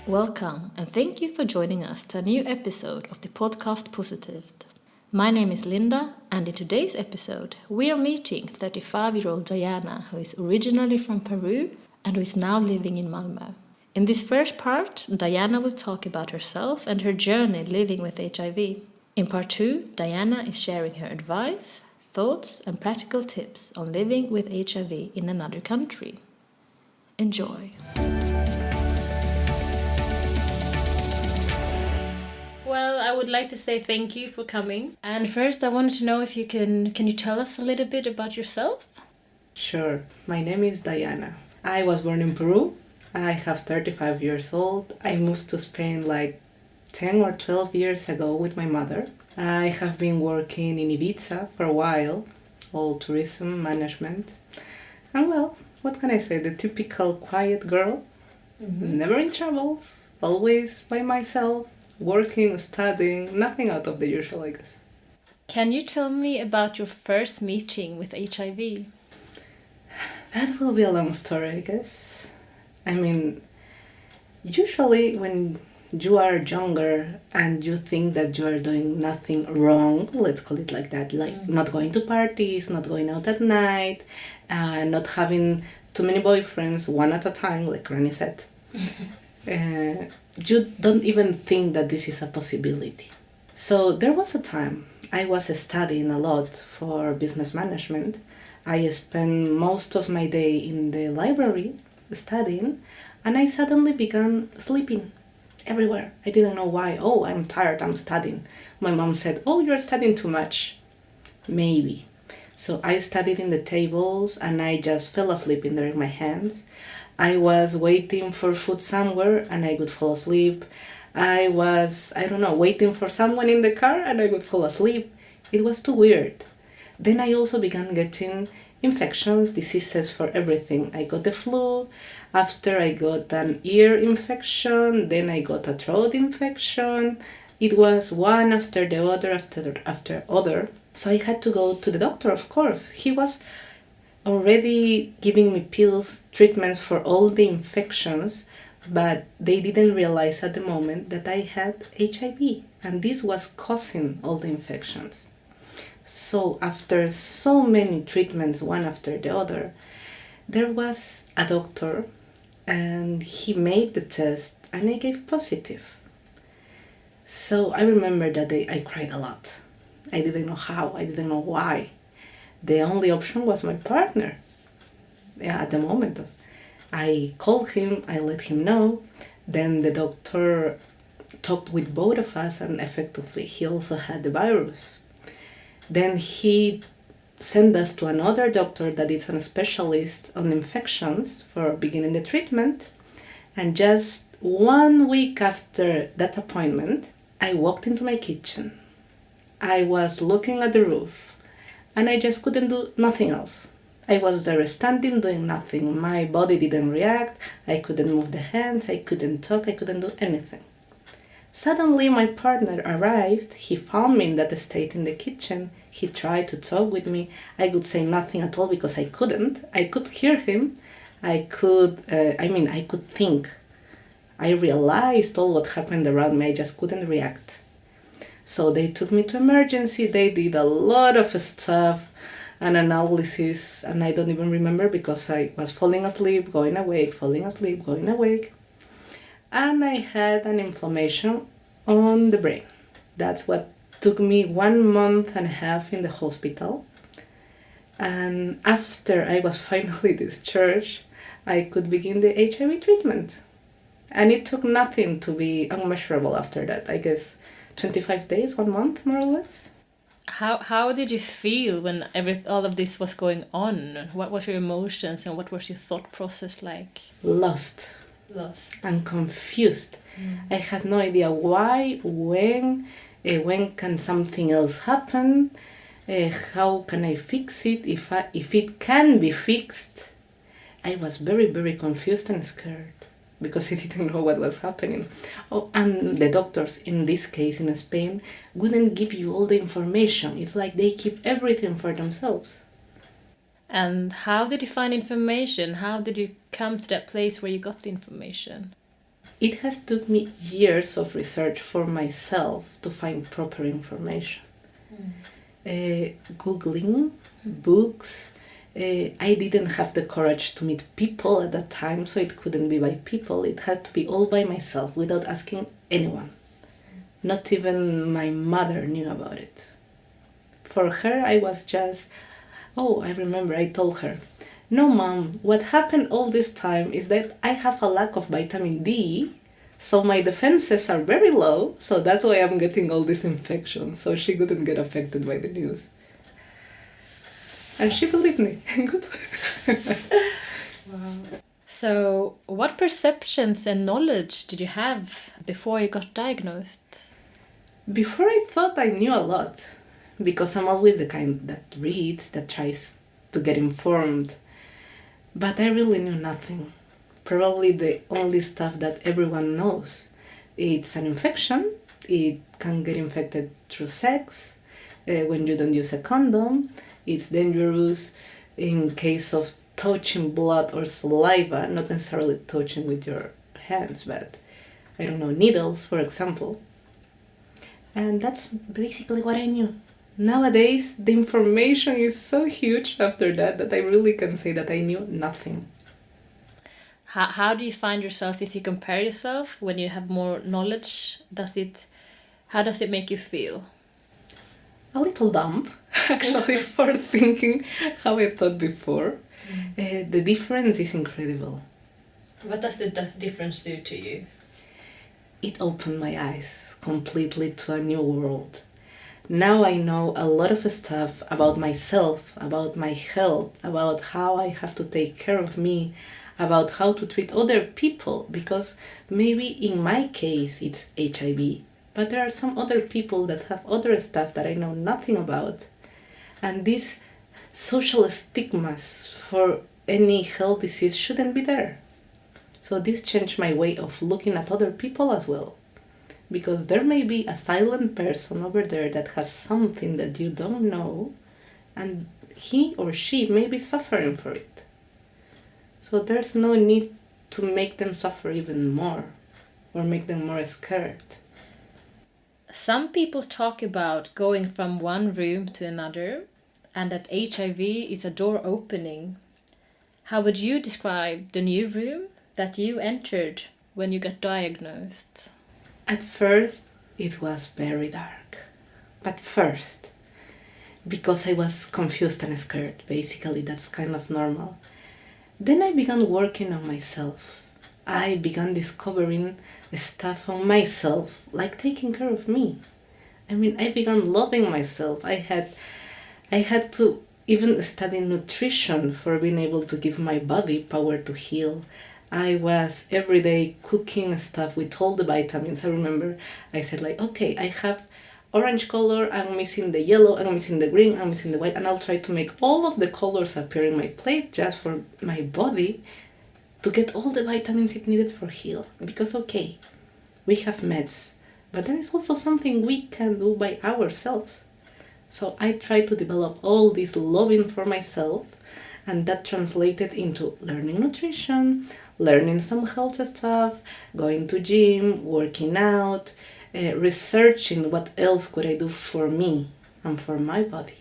Welcome and thank you for joining us to a new episode of the podcast POSITIVT. My name is Linda, and in today's episode we are meeting 35-year-old Diana, who is originally from Peru and who is now living in Malmö. In this first part, Diana will talk about herself and her journey living with HIV. In part 2, Diana is sharing her advice, thoughts and practical tips on living with HIV in another country. Enjoy! Well, I would like to say thank you for coming. And first, I wanted to know if you can you tell us a little bit about yourself? Sure. My name is Diana. I was born in Peru. I have 35 years old. I moved to Spain like 10 or 12 years ago with my mother. I have been working in Ibiza for a while, all tourism management. And well, what can I say? The typical quiet girl, never in troubles, always by myself. Working, studying, nothing out of the usual, I guess. Can you tell me about your first meeting with HIV? That will be a long story, I guess. I mean, usually when you are younger and you think that you are doing nothing wrong, let's call it like that, like not going to parties, not going out at night, not having too many boyfriends, one at a time, like Granny said. You don't even think that this is a possibility. So there was a time I was studying a lot for business management. I spent most of my day in the library studying, and I suddenly began sleeping everywhere. I didn't know why. Oh, I'm tired, I'm studying. My mom said, oh, you're studying too much. Maybe. So I studied in the tables and I just fell asleep in there in my hands. I was waiting for food somewhere and I would fall asleep. I was, waiting for someone in the car and I would fall asleep. It was too weird. Then I also began getting infections, diseases for everything. I got the flu, after I got an ear infection, then I got a throat infection. It was one after the other, after other. So I had to go to the doctor, of course. He was already giving me pills, treatments for all the infections, but they didn't realize at the moment that I had HIV, and this was causing all the infections. So after so many treatments, one after the other, there was a doctor and he made the test and I gave positive. So I remember that day I cried a lot. I didn't know how, I didn't know why. The only option was my partner. At the moment, I called him, I let him know. Then the doctor talked with both of us and effectively he also had the virus. Then he sent us to another doctor that is a specialist on infections for beginning the treatment. And just 1 week after that appointment, I walked into my kitchen. I was looking at the roof. And I just couldn't do nothing else. I was there standing, doing nothing. My body didn't react. I couldn't move the hands. I couldn't talk. I couldn't do anything. Suddenly, my partner arrived. He found me in that state in the kitchen. He tried to talk with me. I could say nothing at all because I couldn't. I could hear him. I could think. I realized all what happened around me. I just couldn't react. So they took me to emergency, they did a lot of stuff, an analysis, and I don't even remember because I was falling asleep, going awake, falling asleep, going awake. And I had an inflammation on the brain. That's what took me 1.5 months in the hospital. And after I was finally discharged, I could begin the HIV treatment. And it took nothing to be unmeasurable after that, I guess. 25 days, 1 month, more or less. How did you feel when all of this was going on? What was your emotions and what was your thought process like? Lost. And confused. I had no idea why, when can something else happen, how can I fix it, if it can be fixed. I was very, very confused and scared. Because I didn't know what was happening. Oh, and the doctors, in this case in Spain, wouldn't give you all the information. It's like they keep everything for themselves. And how did you find information? How did you come to that place where you got the information? It has took me years of research for myself to find proper information. Googling, books. I didn't have the courage to meet people at that time, so it couldn't be by people. It had to be all by myself without asking anyone. Not even my mother knew about it. For her, I was just, I remember I told her, no, Mom, what happened all this time is that I have a lack of vitamin D, so my defenses are very low, so that's why I'm getting all these infections, so she couldn't get affected by the news. And she believed me. Good. Wow. So, what perceptions and knowledge did you have before you got diagnosed? Before I thought I knew a lot, because I'm always the kind that reads, that tries to get informed. But I really knew nothing. Probably the only stuff that everyone knows. It's an infection. It can get infected through sex, when you don't use a condom. It's dangerous in case of touching blood or saliva, not necessarily touching with your hands, but I don't know, needles, for example. And that's basically what I knew. Nowadays, the information is so huge after that I really can say that I knew nothing. How do you find yourself if you compare yourself when you have more knowledge? How does it make you feel? A little dumb, actually, for thinking how I thought before. The difference is incredible. What does the difference do to you? It opened my eyes completely to a new world. Now I know a lot of stuff about myself, about my health, about how I have to take care of me, about how to treat other people, because maybe in my case it's HIV, but there are some other people that have other stuff that I know nothing about. And these social stigmas for any health disease shouldn't be there. So this changed my way of looking at other people as well. Because there may be a silent person over there that has something that you don't know, and he or she may be suffering for it. So there's no need to make them suffer even more or make them more scared. Some people talk about going from one room to another and that HIV is a door opening. How would you describe the new room that you entered when you got diagnosed? At first, it was very dark. But first, because I was confused and scared, basically, that's kind of normal. Then I began working on myself. I began discovering stuff on myself, like taking care of me. I began loving myself. I had to even study nutrition for being able to give my body power to heal. I was every day cooking stuff with all the vitamins. I remember I said okay, I have orange color, I'm missing the yellow, I'm missing the green, I'm missing the white, and I'll try to make all of the colors appear in my plate just for my body to get all the vitamins it needed for heal. Because we have meds, but there is also something we can do by ourselves. So I tried to develop all this loving for myself, and that translated into learning nutrition, learning some health stuff, going to gym, working out, researching what else could I do for me and for my body.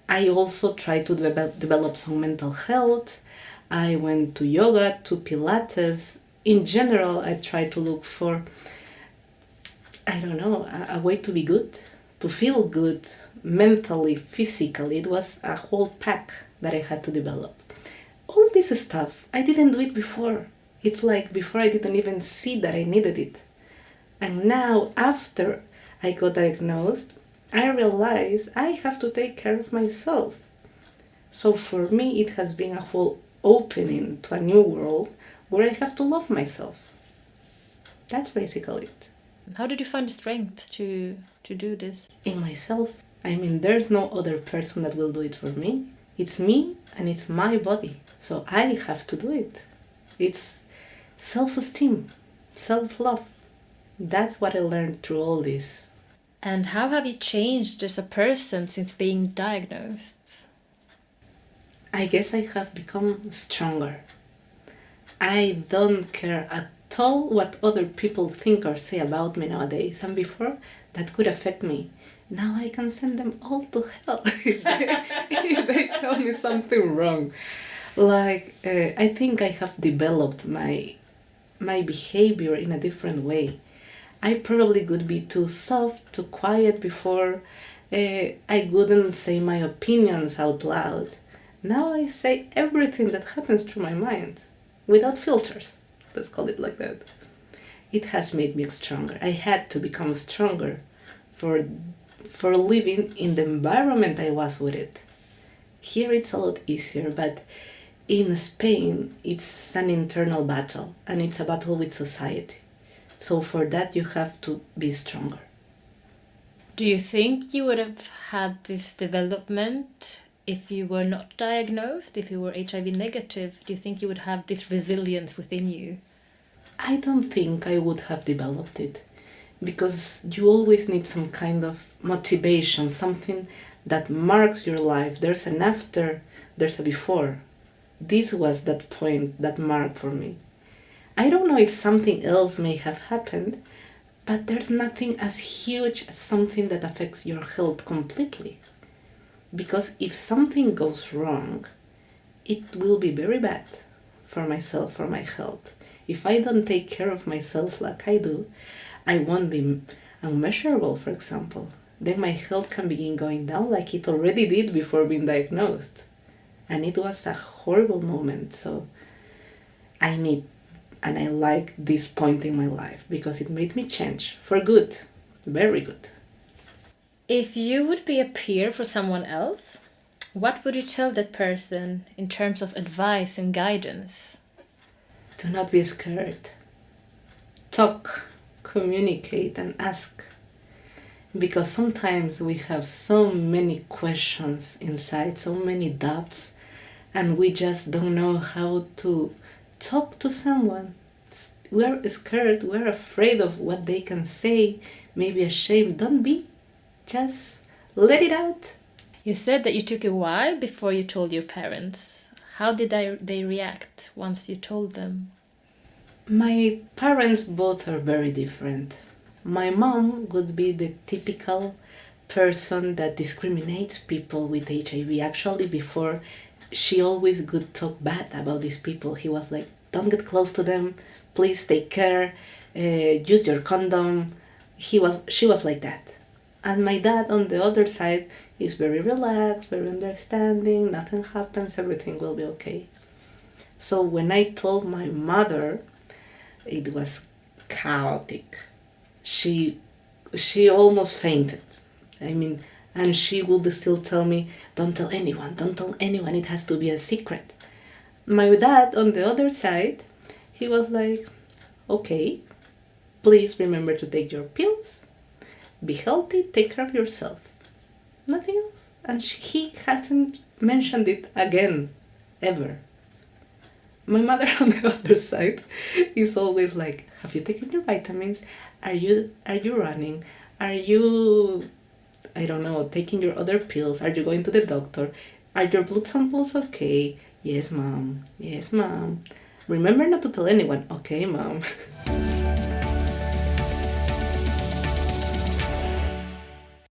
I also tried to develop some mental health. I went to yoga, to Pilates. In general, I tried to look for, a way to be good, to feel good mentally, physically. It was a whole pack that I had to develop. All this stuff, I didn't do it before. It's like before I didn't even see that I needed it. And now, after I got diagnosed, I realized I have to take care of myself. So for me, it has been a whole opening to a new world where I have to love myself. That's basically it. How did you find the strength to do this? In myself. There's no other person that will do it for me. It's me and it's my body. So I have to do it. It's self-esteem, self-love. That's what I learned through all this. And how have you changed as a person since being diagnosed? I guess I have become stronger. I don't care at told what other people think or say about me nowadays, and before that could affect me. Now I can send them all to hell if they tell me something wrong. I think I have developed my behavior in a different way. I probably could be too soft, too quiet before. I wouldn't say my opinions out loud. Now I say everything that happens through my mind, without filters. Let's call it like that. It has made me stronger. I had to become stronger for living in the environment I was with it. Here it's a lot easier, but in Spain it's an internal battle, and it's a battle with society. So for that you have to be stronger. Do you think you would have had this development if you were not diagnosed, if you were HIV negative? Do you think you would have this resilience within you? I don't think I would have developed it, because you always need some kind of motivation, something that marks your life. There's an after, there's a before. This was that point, that mark for me. I don't know if something else may have happened, but there's nothing as huge as something that affects your health completely. Because if something goes wrong, it will be very bad for myself, for my health. If I don't take care of myself like I do, I won't be unmeasurable, for example. Then my health can begin going down like it already did before being diagnosed. And it was a horrible moment, so I need and I like this point in my life because it made me change for good, very good. If you would be a peer for someone else, what would you tell that person in terms of advice and guidance? Do not be scared. Talk, communicate, and ask. Because sometimes we have so many questions inside, so many doubts, and we just don't know how to talk to someone. We're scared, we're afraid of what they can say, maybe ashamed. Don't be. Just let it out. You said that you took a while before you told your parents. How did they react once you told them? My parents both are very different. My mom would be the typical person that discriminates people with HIV. Actually, before, she always would talk bad about these people. He was like, don't get close to them, please take care, use your condom. She was like that. And my dad, on the other side, is very relaxed, very understanding, nothing happens, everything will be okay. So when I told my mother, it was chaotic. She almost fainted. And she would still tell me, don't tell anyone, it has to be a secret. My dad, on the other side, he was like, okay, please remember to take your pills, be healthy, take care of yourself. Nothing else. And he hadn't mentioned it again, ever. My mother, on the other side, is always like, have you taken your vitamins? Are you running? Are you, I don't know, taking your other pills? Are you going to the doctor? Are your blood samples okay? Yes, mom. Yes, mom. Remember not to tell anyone. Okay, mom.